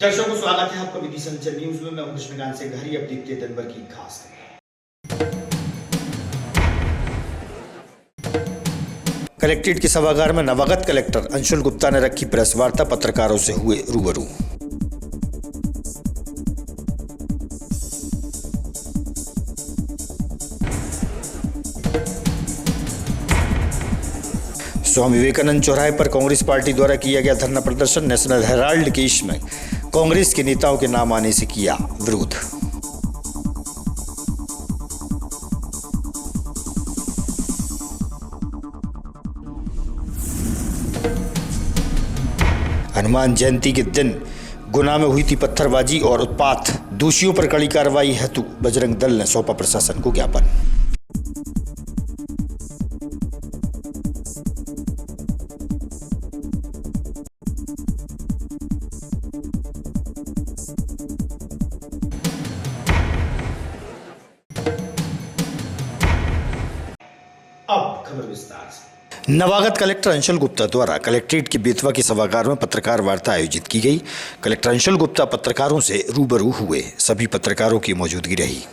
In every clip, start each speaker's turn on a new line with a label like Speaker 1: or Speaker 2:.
Speaker 1: दर्शकों को स्वागत है आपका विधि संचर न्यूज में। मैं हूं कृष्णकांत से घरी। अब देखते हैं दिन भर की खास कलेक्ट्रेट के सभागार में नवागत कलेक्टर अंशुल गुप्ता ने रखी प्रेस वार्ता, पत्रकारों से हुए रूबरू। स्वामी विवेकानंद चौराहे पर कांग्रेस पार्टी द्वारा किया गया धरना प्रदर्शन। नेशनल हेराल्ड केस में कांग्रेस के नेताओं के नाम आने से किया विरोध। हनुमान जयंती के दिन गुना में हुई थी पत्थरबाजी और उत्पात। दोषियों पर कड़ी कार्रवाई हेतु बजरंग दल ने सौंपा प्रशासन को ज्ञापन। अब खबर विस्तार से। नवागत कलेक्टर अंशुल गुप्ता द्वारा कलेक्ट्रेट के बेतवा के सभागार में पत्रकार वार्ता आयोजित की गई। कलेक्टर अंशुल गुप्ता पत्रकारों से रूबरू हुए। सभी पत्रकारों की मौजूदगी रही।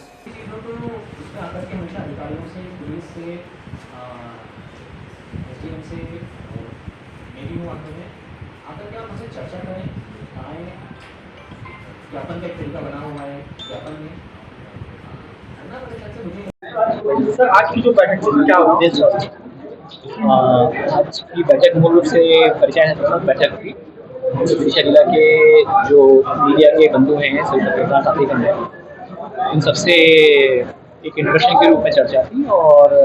Speaker 2: सर, आज की जो बैठक थी क्या उद्देश्य है? आज की बैठक मूल रूप से परिचय बैठक थी। विदिशा जिला के जो मीडिया के बंधु हैं, सभी पत्रकार साथी बंधु हैं, इन सबसे एक इंट्रोडक्शन के रूप में चर्चा थी और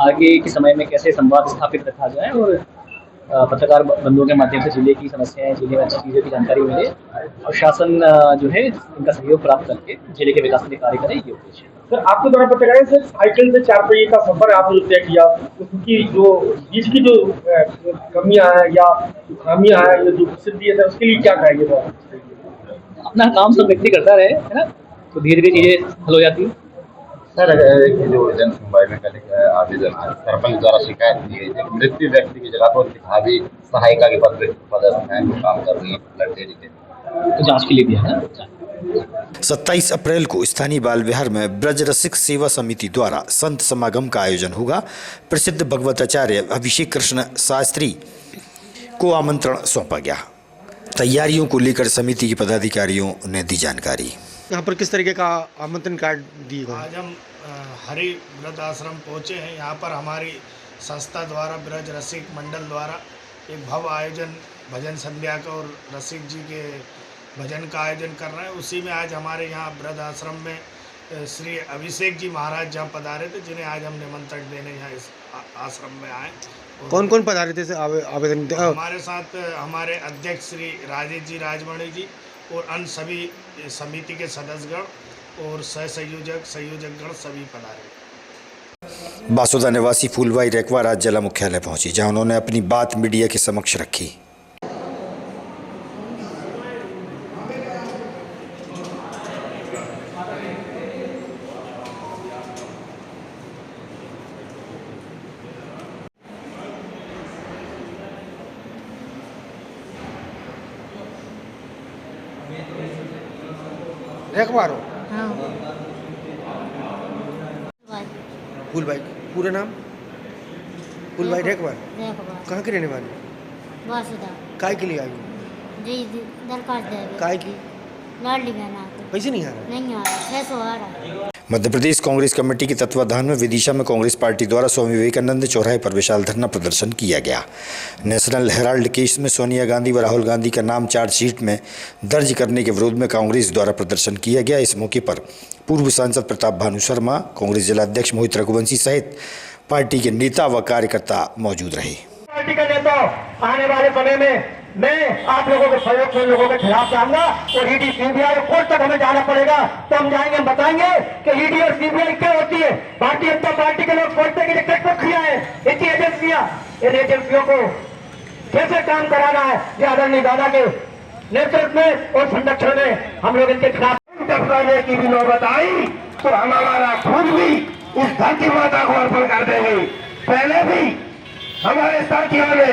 Speaker 2: आगे के समय में कैसे संवाद स्थापित रखा जाए और पत्रकार बंधुओं के माध्यम से जिले की समस्याएं, जिले में अच्छी चीज़ों की जानकारी मिले और शासन जो है इनका सहयोग प्राप्त करके जिले के विकास में कार्य करे, ये उद्देश्य है।
Speaker 3: सर, आपके द्वारा पत्रकार से साइकिल से 4 पहिए का सफर आपने तय किया, उसकी जो बीच की जो कमियां हैं या खामियां हैं, जो सिद्धि है, उसके लिए क्या कहेंगे? तो
Speaker 2: अपना काम सब व्यक्ति करता रहे, है ना, तो धीरे धीरे चीजें हल हो जाती है।
Speaker 4: सर, जो जन सुनवाई में कल आवेदन है, सरपंच द्वारा शिकायत की गई है, मृत्यु व्यक्ति की जगह पर भाभी सहायिका के पद पर काम कर रही है लड़के जी,
Speaker 2: तो जांच के लिए दिया है।
Speaker 1: 27 अप्रैल को स्थानीय बाल विहार में ब्रज रसिक सेवा समिति द्वारा संत समागम का आयोजन होगा। प्रसिद्ध भगवताचार्य अभिषेक कृष्ण शास्त्री को आमंत्रण सौंपा गया। तैयारियों को लेकर समिति के पदाधिकारियों ने दी जानकारी।
Speaker 3: यहाँ पर किस तरीके का आमंत्रण कार्ड दिए गए?
Speaker 5: आज हम हरि वृद्ध आश्रम पहुँचे हैं। यहाँ पर हमारी संस्था द्वारा ब्रज रसिक मंडल द्वारा एक भव्य आयोजन भजन संध्या का और रसिक जी के भजन का आयोजन कर रहे हैं। उसी में आज हमारे यहाँ वृद्ध आश्रम में श्री अभिषेक जी महाराज जहाँ पधारे थे, जिन्हें आज हम निमंत्रण देने यहाँ इस आश्रम में आए।
Speaker 3: कौन कौन पधारे थे आवेदन?
Speaker 5: हमारे साथ हमारे अध्यक्ष श्री राजेश जी राजमणि जी और अन्य सभी समिति के सदस्यगण और संयोजकगण सभी पधारे।
Speaker 1: बासुदा निवासी फूलबाई रेकवार आज जिला मुख्यालय पहुंची, जहां उन्होंने अपनी बात मीडिया के समक्ष रखी।
Speaker 3: रेखवार हो?
Speaker 6: हाँ।
Speaker 3: फूलबाई, पूरा नाम? फूलबाई रेखवार। कहाँ के रहने वाले?
Speaker 6: बासुदा।
Speaker 3: काय के लिए आई?
Speaker 6: जी दरखास्त दे।
Speaker 3: काय की?
Speaker 6: लाडली बहन आते।
Speaker 3: पैसे नहीं आ रहा?
Speaker 6: नहीं आ रहा, 600 आ रहा।
Speaker 1: मध्य प्रदेश कांग्रेस कमेटी के तत्वाधान में विदिशा में कांग्रेस पार्टी द्वारा स्वामी विवेकानंद चौराहे पर विशाल धरना प्रदर्शन किया गया। नेशनल हेराल्ड केस में सोनिया गांधी व राहुल गांधी का नाम चार्जशीट में दर्ज करने के विरोध में कांग्रेस द्वारा प्रदर्शन किया गया। इस मौके पर पूर्व सांसद प्रताप भानु शर्मा, कांग्रेस जिलाध्यक्ष मोहित रघुवंशी सहित पार्टी के नेता व कार्यकर्ता मौजूद रहे।
Speaker 7: पार्टी का नेता आने वाले समय में मैं आप लोगों के सहयोग से लोगों के खिलाफ जाऊंगा और ईडी सीबीआई कोर्ट तक हमें जाना पड़ेगा, तो हम जाएंगे, हम बताएंगे कि ईडी और सीबीआई क्या होती है। भारतीय जनता पार्टी के लोग सोचते हैं कि टिकट प्रक्रिया है, इतनी एजेंसियां, इन एजेंसियों को कैसे काम कराना है, ये आदरणीय दादा के नेतृत्व में और संरक्षण में हम लोग इनके खिलाफ करने की भी नौबत आई तो हम हमारा खुद भी इस धरती माता को अर्पण कर देंगे। पहले भी हमारे साथियों ने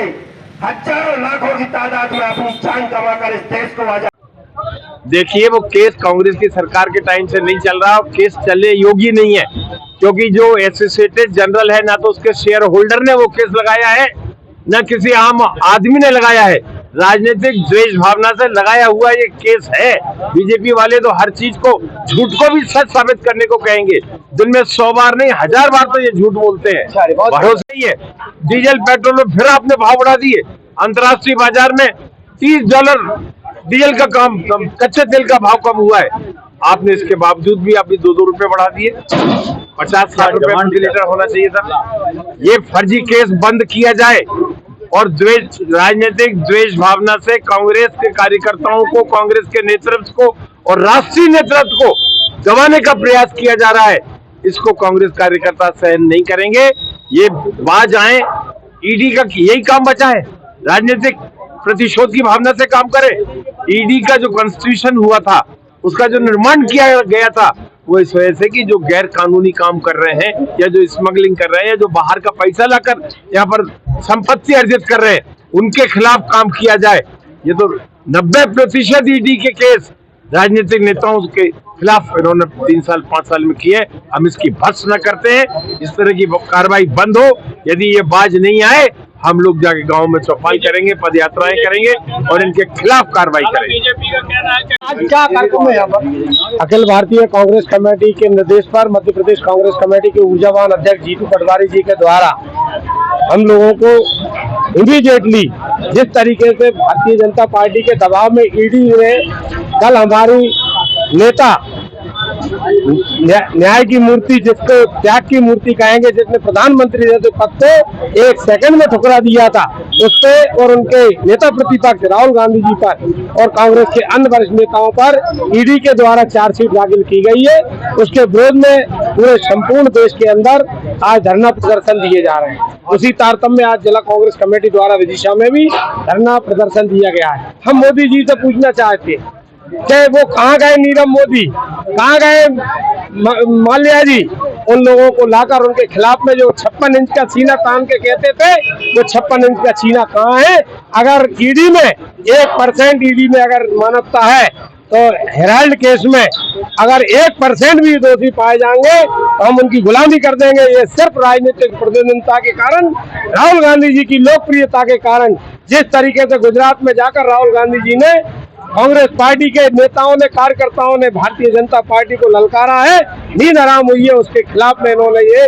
Speaker 7: हजारों लाखों की तादाद में अपनी जान गंवाकर इस देश को आजाद।
Speaker 8: देखिए, वो केस कांग्रेस की सरकार के टाइम से नहीं चल रहा, केस चलने योग्य नहीं है, क्योंकि जो एसोसिएटेड जनरल है ना तो उसके शेयर होल्डर ने वो केस लगाया है, न किसी आम आदमी ने लगाया है, राजनीतिक द्वेष भावना से लगाया हुआ ये केस है। बीजेपी वाले तो हर चीज को, झूठ को भी सच साबित करने को कहेंगे, दिन में 100 बार नहीं 1000 बार तो ये झूठ बोलते हैं। भरोसा ही है। डीजल पेट्रोल में फिर आपने भाव बढ़ा दिए, अंतर्राष्ट्रीय बाजार में $30 डीजल का काम, कच्चे तेल का भाव कम हुआ है, आपने इसके बावजूद भी अभी 2-2 रुपए बढ़ा दिए। 50-60 रुपए प्रति लीटर होना चाहिए था। ये फर्जी केस बंद किया जाए और द्वेष, राजनीतिक द्वेष भावना से कांग्रेस के कार्यकर्ताओं को, कांग्रेस के नेतृत्व को और राष्ट्रीय नेतृत्व को दबाने का प्रयास किया जा रहा है, इसको कांग्रेस कार्यकर्ता सहन नहीं करेंगे। ये बाज आए, ईडी का यही काम बचा है, राजनीतिक प्रतिशोध की भावना से काम करे। ईडी का जो कॉन्स्टिट्यूशन हुआ था, उसका जो निर्माण किया गया था, वो इस वजह से कि जो गैर कानूनी काम कर रहे हैं या जो स्मगलिंग कर रहे हैं, जो बाहर का पैसा लाकर यहाँ पर संपत्ति अर्जित कर रहे हैं, उनके खिलाफ काम किया जाए। ये तो 90% ईडी के केस राजनीतिक नेताओं के खिलाफ इन्होंने 3 साल 5 साल में किए। हम इसकी भत्स न करते हैं, इस तरह की कार्रवाई बंद हो। यदि ये बाज नहीं आए, हम लोग जाके गांव में चौपाल करेंगे, पद यात्राएं करेंगे और इनके खिलाफ कार्रवाई करेंगे।
Speaker 2: बीजेपी का कहना है कि
Speaker 7: आज क्या कार्यक्रम है यहाँ पर? अखिल भारतीय कांग्रेस कमेटी के निर्देश पर मध्य प्रदेश कांग्रेस कमेटी के ऊर्जावान अध्यक्ष जीतू पटवारी जी के द्वारा हम लोगों को इमीडिएटली, जिस तरीके से भारतीय जनता पार्टी के दबाव में ईडी ने कल हमारी नेता न्याय की मूर्ति, जिसको त्याग की मूर्ति कहेंगे, जिसने प्रधानमंत्री जैसे पद को 1 सेकंड में ठुकरा दिया था, उस पे और उनके नेता प्रतिपक्ष राहुल गांधी जी पर और कांग्रेस के अन्य वरिष्ठ नेताओं पर ईडी के द्वारा चार्जशीट दाखिल की गई है। उसके विरोध में पूरे संपूर्ण देश के अंदर आज धरना प्रदर्शन दिए जा रहे हैं। उसी तारतम्य में आज जिला कांग्रेस कमेटी द्वारा विदिशा में भी धरना प्रदर्शन दिया गया है। हम मोदी जी से पूछना चाहते हैं कि वो कहाँ गए, नीरव मोदी कहाँ गए, माल्या जी, उन लोगों को लाकर उनके खिलाफ में जो 56 इंच का सीना तान के कहते थे, वो 56 इंच का सीना कहाँ है? अगर ईडी में 1% ईडी में अगर मानवता है तो हेराल्ड केस में अगर 1% भी दोषी पाए जाएंगे तो हम उनकी गुलामी कर देंगे। ये सिर्फ राजनीतिक प्रतिद्वंदिता के कारण, राहुल गांधी जी की लोकप्रियता के कारण, जिस तरीके से गुजरात में जाकर राहुल गांधी जी ने कांग्रेस पार्टी के नेताओं ने, कार्यकर्ताओं ने भारतीय जनता पार्टी को ललकारा है, नींद हराम हुई है, उसके खिलाफ में इन्होंने ये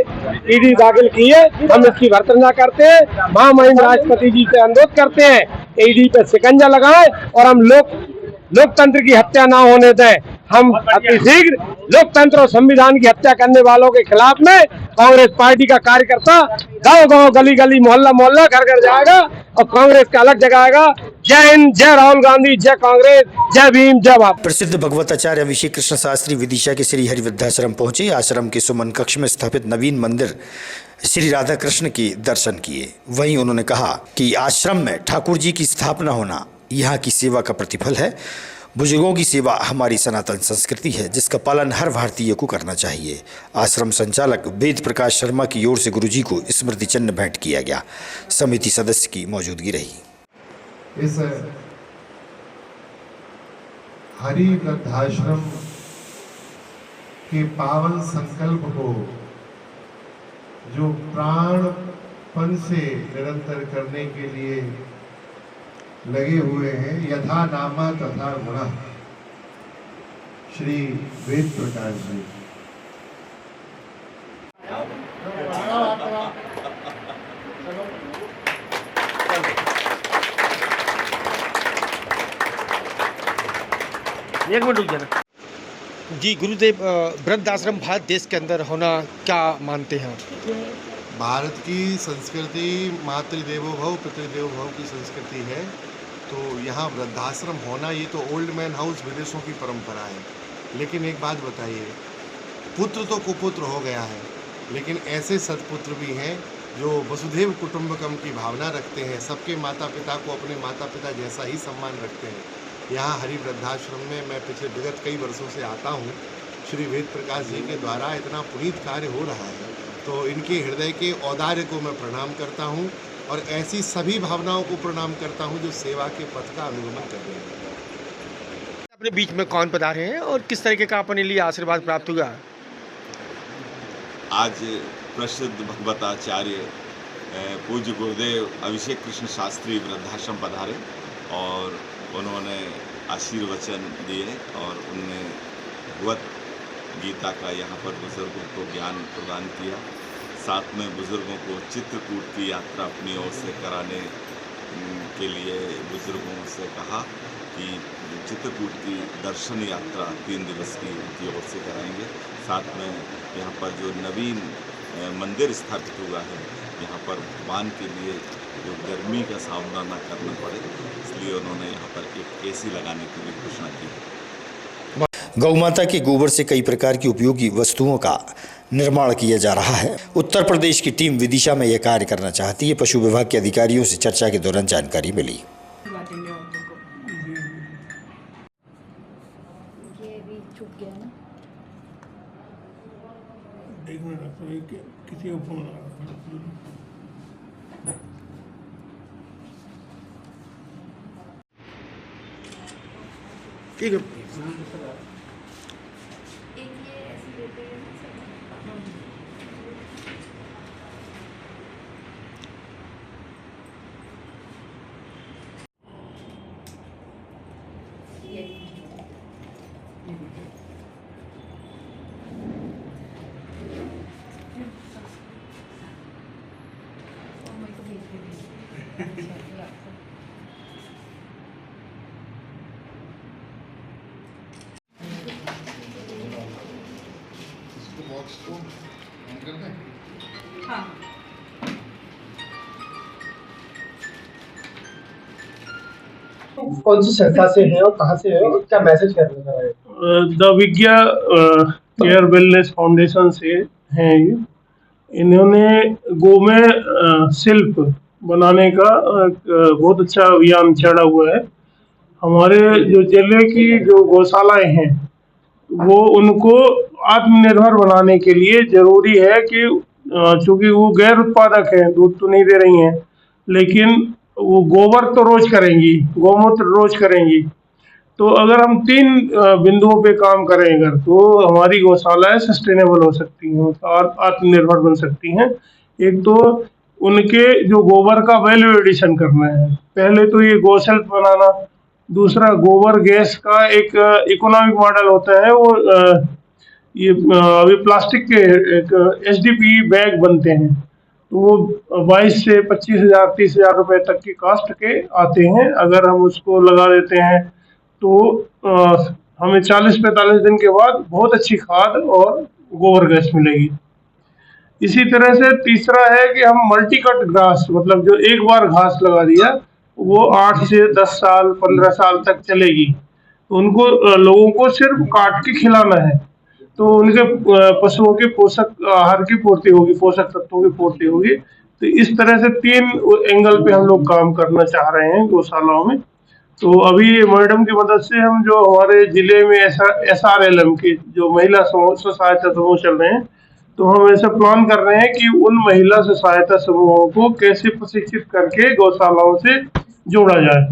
Speaker 7: ईडी दाखिल की है। हम इसकी भर्त्सना करते हैं, महामहिम राष्ट्रपति जी से अनुरोध करते हैं ईडी पे शिकंजा लगाएं और हम लोकतंत्र की हत्या ना होने दें। हम अतिशीघ्र लोकतंत्र और संविधान की हत्या करने वालों के खिलाफ में कांग्रेस पार्टी का कार्यकर्ता गांव-गांव, गली-गली, मोहल्ला-मोहल्ला, घर-घर जाएगा और कांग्रेस का अलग जगाएगा। जय हिंद, जय राहुल गांधी, जय कांग्रेस, जय भीम, जय बाप।
Speaker 1: प्रसिद्ध भगवताचार्य अभिषेक कृष्ण शास्त्री विदिशा के श्री हरिवृद्धाश्रम पहुंचे। आश्रम के सुमन कक्ष में स्थापित नवीन मंदिर श्री राधा कृष्ण के दर्शन किए। वहीं उन्होंने कहा कि आश्रम में ठाकुर जी की स्थापना होना यहाँ की सेवा का प्रतिफल है। बुजुर्गों की सेवा हमारी सनातन संस्कृति है, जिसका पालन हर भारतीय को करना चाहिए। आश्रम संचालक वेद प्रकाश शर्मा की ओर से गुरुजी को स्मृति चिन्ह भेंट किया गया। समिति सदस्य की मौजूदगी रही।
Speaker 9: इस हरि वृद्धाश्रम के पावन संकल्प को जो प्राणपन से निरंतर करने के लिए लगे हुए हैं, यथा नामा तथा गुणः, श्री वेद प्रकाश जी।
Speaker 3: एक मिनट रुक जाना जी। गुरुदेव, वृद्धाश्रम भारत देश के अंदर होना क्या मानते हैं आप?
Speaker 9: भारत की संस्कृति मातृदेवो भव पितृदेवो भव की संस्कृति है, तो यहाँ वृद्धाश्रम होना ये तो ओल्ड मैन हाउस विदेशों की परंपरा है। लेकिन एक बात बताइए, पुत्र तो कुपुत्र हो गया है, लेकिन ऐसे सत्पुत्र भी हैं जो वसुधैव कुटुंबकम की भावना रखते हैं, सबके माता पिता को अपने माता पिता जैसा ही सम्मान रखते हैं। यहाँ हरि वृद्धाश्रम में मैं पिछले विगत कई वर्षों से आता हूँ। श्री वेद प्रकाश जी के द्वारा इतना पुनीत कार्य हो रहा है, तो इनके हृदय के औदार्य को मैं प्रणाम करता हूँ और ऐसी सभी भावनाओं को प्रणाम करता हूँ जो सेवा के पथ का अनुगमन कर रहे हैं।
Speaker 3: अपने बीच में कौन पधारे हैं और किस तरीके का अपने लिए आशीर्वाद प्राप्त हुआ?
Speaker 10: आज प्रसिद्ध भगवताचार्य पूज्य गुरुदेव अभिषेक कृष्ण शास्त्री वृद्धाश्रम पधारे और उन्होंने आशीर्वचन दिए और उनने भगवत गीता का यहाँ पर बुजुर्गों को ज्ञान प्रदान किया। साथ में बुजुर्गों को चित्रकूट की यात्रा अपनी ओर से कराने के लिए बुजुर्गों से कहा कि चित्रकूट की दर्शन यात्रा 3 दिवस की उनकी ओर से कराएंगे। साथ में यहाँ पर जो नवीन मंदिर स्थापित हुआ है, यहाँ पर भगवान के लिए जो गर्मी का सामना न करना पड़े, इसलिए उन्होंने यहाँ पर एक AC लगाने की भी घोषणा की है।
Speaker 1: गौमाता के गोबर से कई प्रकार की उपयोगी वस्तुओं का निर्माण किया जा रहा है। उत्तर प्रदेश की टीम विदिशा में यह कार्य करना चाहती है। पशु विभाग के अधिकारियों से चर्चा के दौरान जानकारी मिली।
Speaker 3: ठीक है। कौन सी संस्था से है और कहाँ से है और क्या मैसेज करना है?
Speaker 11: The Vigya care wellness foundation से हैं ये। इन्होंने गो में शिल्प बनाने का बहुत अच्छा अभियान चढ़ा हुआ है। हमारे जो जिले की जो गौशालाएं हैं वो उनको आत्मनिर्भर बनाने के लिए जरूरी है कि चूंकि वो गैर उत्पादक हैं, दूध तो नहीं दे रही हैं, लेकिन वो गोबर तो रोज करेंगी, गौमूत्र रोज करेंगी। तो अगर हम 3 बिंदुओं पे काम करें अगर, तो हमारी गौशालाएं सस्टेनेबल हो सकती हैं, आत्मनिर्भर बन सकती हैं। एक तो उनके जो गोबर का वैल्यू एडिशन करना है, पहले तो ये गौशल्प बनाना। दूसरा, गोबर गैस का एक इकोनॉमिक मॉडल होता है, वो ये अभी प्लास्टिक के एक HDPE बैग बनते हैं, तो वो 22 से 25,000 30,000 रुपए तक की कॉस्ट के आते हैं। अगर हम उसको लगा देते हैं तो हमें 40-45 दिन के बाद बहुत अच्छी खाद और गोबर गैस मिलेगी। इसी तरह से तीसरा है कि हम मल्टी कट घास, मतलब जो एक बार घास लगा दिया वो 8 से 10 साल 15 साल तक चलेगी, तो उनको लोगों को सिर्फ काट के खिलाना है, तो उनके पशुओं के पोषक आहार की पूर्ति होगी, पोषक तत्वों की पूर्ति होगी। तो इस तरह से 3 एंगल पे हम लोग काम करना चाह रहे हैं गौशालाओं में। तो अभी मैडम की मदद से हम जो हमारे जिले में SRLM के जो महिला स्व सहायता समूह चल रहे हैं, तो हम ऐसा प्लान कर रहे हैं कि उन महिला स्व सहायता समूहों को कैसे प्रशिक्षित करके गौशालाओं से जोड़ा जाए,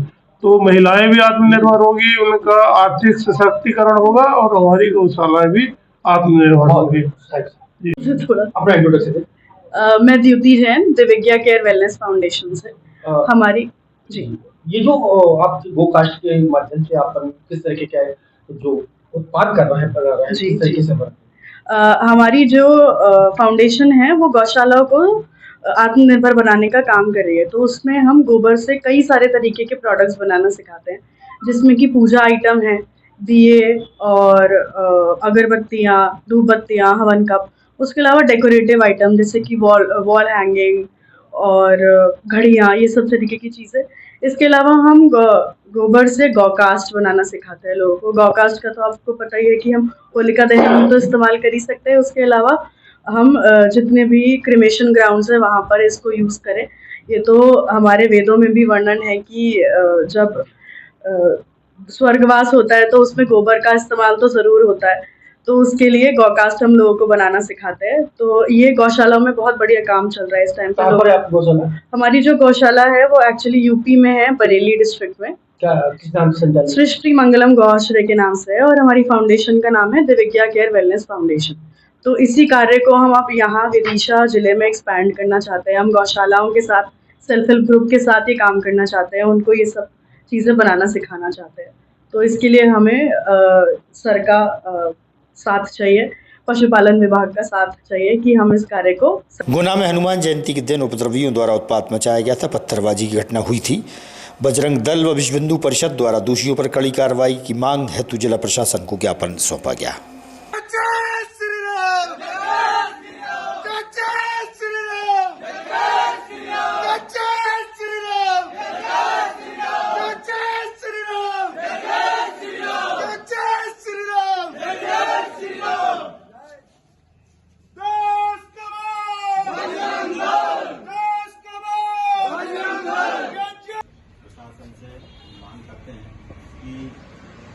Speaker 11: तो महिलाएं भी आत्मनिर्भर होगी, उनका आर्थिक सशक्तिकरण होगा और हमारी गौशालाएं भी आत्मनिर्भर होगी।
Speaker 3: अपना इंट्रोडक्शन है।
Speaker 12: मैं Dyuti Jain, the Vigya care wellness foundation से। हमारी जी
Speaker 3: ये जो आप गोकास्ट के माध्यम से आप किस तरीके का जो उत्पाद कर रहे हैं किस तरीके से
Speaker 12: हमारी जो फाउंडेशन है वो गौशालाओं को आत्मनिर्भर बनाने का काम कर रही है। तो उसमें हम गोबर से कई सारे तरीके के प्रोडक्ट्स बनाना सिखाते हैं, जिसमें कि पूजा आइटम है, दिए और अगरबत्तियाँ, धूप बत्तियाँ, हवन कप। उसके अलावा डेकोरेटिव आइटम जैसे कि वॉल हैंगिंग और घड़ियाँ, ये सब तरीके की चीज़ें। इसके अलावा हम गोबर से गौकास्ट बनाना सिखाते हैं लोगों को। गौकास्ट का तो आपको पता ही है कि हम होलिका दहन तो इस्तेमाल कर ही सकते हैं, उसके अलावा हम जितने भी क्रिमेशन ग्राउंड्स हैं वहाँ पर इसको यूज़ करें। ये तो हमारे वेदों में भी वर्णन है कि जब स्वर्गवास होता है तो उसमें गोबर का इस्तेमाल तो ज़रूर होता है। तो उसके लिए गौकास्ट हम लोगों को बनाना सिखाते हैं। तो ये गौशाला में बहुत बढ़िया काम चल रहा है इस टाइम
Speaker 3: कहाँ पर है आपकी गौशाला?
Speaker 12: हमारी जो गौशाला है वो एक्चुअली यूपी में है, बरेली डिस्ट्रिक्ट में।
Speaker 3: क्या किस नाम से संचालित?
Speaker 12: सृष्टि मंगलम गौआश्रय के नाम से है और हमारी फाउंडेशन का नाम है दिव्या केयर वेलनेस फाउंडेशन। तो इसी कार्य को हम अब यहाँ विदिशा जिले में एक्सपैंड करना चाहते हैं। हम गौशालाओं के साथ, सेल्फ हेल्प ग्रुप के साथ ये काम करना चाहते हैं, उनको ये सब चीज़ें बनाना सिखाना चाहते हैं। तो इसके लिए हमें सर का साथ चाहिए, पशुपालन विभाग का साथ चाहिए कि हम इस कार्य को।
Speaker 1: गुना में हनुमान जयंती के दिन उपद्रवियों द्वारा उत्पात मचाया गया था। पत्थरबाजी की घटना हुई थी। बजरंग दल व विश्व हिंदू परिषद द्वारा दोषियों पर कड़ी कार्रवाई की मांग हेतु जिला प्रशासन को ज्ञापन सौंपा गया।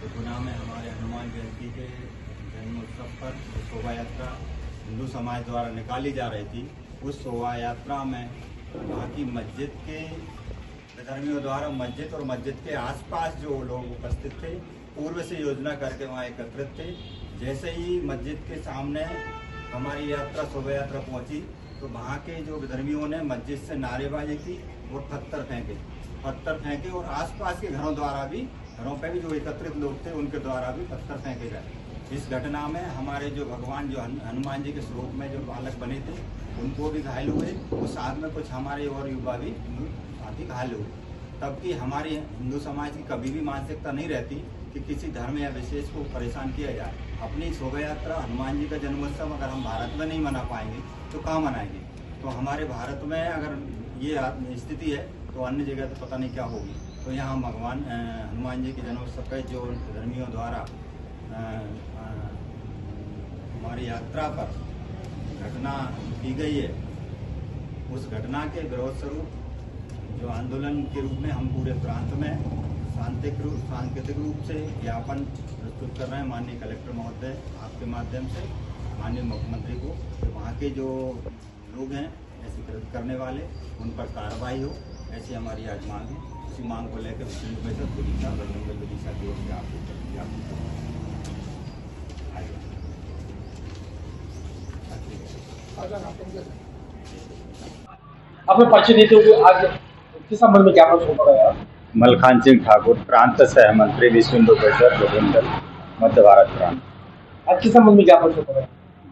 Speaker 13: गुना में हमारे हनुमान जयंती के जन्मोत्सव पर शोभा यात्रा हिंदू समाज द्वारा निकाली जा रही थी। उस शोभा यात्रा में वहाँ की मस्जिद के धर्मियों द्वारा मस्जिद और मस्जिद के आसपास जो लोग उपस्थित थे, पूर्व से योजना करके वहाँ एकत्रित थे। जैसे ही मस्जिद के सामने हमारी यात्रा शोभा यात्रा पहुँची तो वहाँ के जो धर्मियों ने मस्जिद से नारेबाजी की और पत्थर फेंके और आसपास के घरों पे भी जो एकत्रित लोग थे उनके द्वारा भी पत्थर फेंके गए। इस घटना में हमारे जो भगवान जो हनुमान जी के स्वरूप में जो बालक बने थे उनको भी घायल हुए और साथ में कुछ हमारे और युवा भी साथ ही घायल हुए। तब कि हमारी हिंदू समाज की कभी भी मानसिकता नहीं रहती कि किसी धर्म या विशेष को परेशान किया जाए। अपनी शोभा यात्रा हनुमान जी का जन्मोत्सव अगर हम भारत में नहीं मना पाएंगे तो कहाँ मनाएंगे? तो हमारे भारत में अगर ये स्थिति है तो अन्य जगह तो पता नहीं क्या होगी। तो यहाँ भगवान हनुमान जी के जन्मोत्सव का जो धर्मियों द्वारा हमारी यात्रा पर घटना की गई है, उस घटना के विरोध स्वरूप जो आंदोलन के रूप में हम पूरे प्रांत में सांकेतिक रूप से ज्ञापन प्रस्तुत कर रहे हैं माननीय कलेक्टर महोदय आपके माध्यम से माननीय मुख्यमंत्री को, तो वहाँ के जो लोग हैं ऐसे कृत्य करने वाले उन पर कार्रवाई हो, ऐसी हमारी आज मांग है। उसी मांग को लेकर विदिशा की ओर से
Speaker 3: आपने परिचय देते हुए आज किस संबंध में ज्ञापन सौंपा गया?
Speaker 13: मलखान सिंह ठाकुर, प्रांत सह मंत्री विश्व हिंदू परिषद बजरंग मध्य भारत प्रांत।
Speaker 3: आज किस संबंध में ज्ञापन सौंपा गया?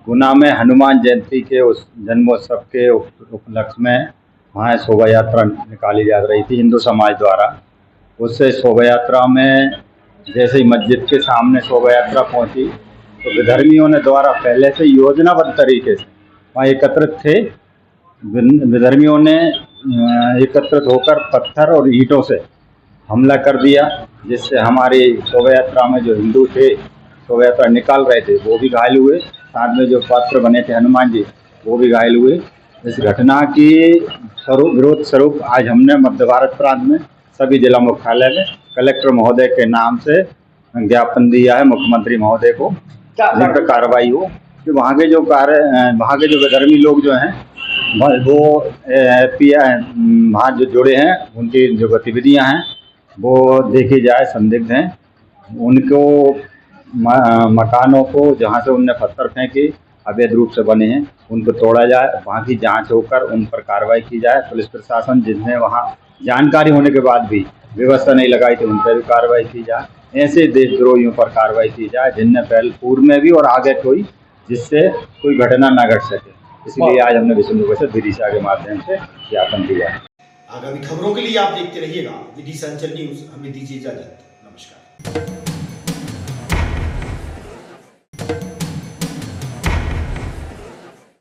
Speaker 13: गुना में हनुमान जयंती के उस जन्मोत्सव के उपलक्ष्य में वहाँ शोभा यात्रा निकाली जा रही थी हिंदू समाज द्वारा। उससे शोभा यात्रा में जैसे ही मस्जिद के सामने शोभा यात्रा पहुँची तो विधर्मियों ने द्वारा पहले से योजनाबद्ध तरीके से वहाँ एकत्रित थे। विधर्मियों ने एकत्रित होकर पत्थर और ईंटों से हमला कर दिया, जिससे हमारी शोभा यात्रा में जो हिंदू थे शोभा यात्रा निकाल रहे थे वो भी घायल हुए, साथ में जो पात्र बने थे हनुमान जी वो भी घायल हुए। इस घटना की विरोध स्वरूप आज हमने मध्य भारत प्रांत में सभी जिला मुख्यालय में कलेक्टर महोदय के नाम से ज्ञापन दिया है मुख्यमंत्री महोदय को, जिन पर कार्रवाई हो कि वहाँ के जो विधर्मी लोग जो हैं वो वहाँ जो जुड़े हैं उनकी जो गतिविधियाँ हैं वो देखी जाए, संदिग्ध हैं। उनको मकानों को जहाँ से उनने पत्थर फेंके अवैध रूप से बने हैं उनको तोड़ा जाए, वहाँ की जांच होकर उन पर कार्रवाई की जाए। पुलिस प्रशासन जिसने वहाँ जानकारी होने के बाद भी व्यवस्था नहीं लगाई थी उन पर भी कार्रवाई की जाए। ऐसे देशद्रोहियों पर कार्रवाई की जाए जिनने पहले पूर्व में भी और आगे कोई जिससे कोई घटना न घट सके। इसलिए आज हमने विश्व हिंदू परिषद विदिशा के माध्यम से ज्ञापन दिया है।
Speaker 1: आगामी खबरों के लिए आप देखते रहिएगा विदिशा अंचल न्यूज। हमें दीजिए इजाजत।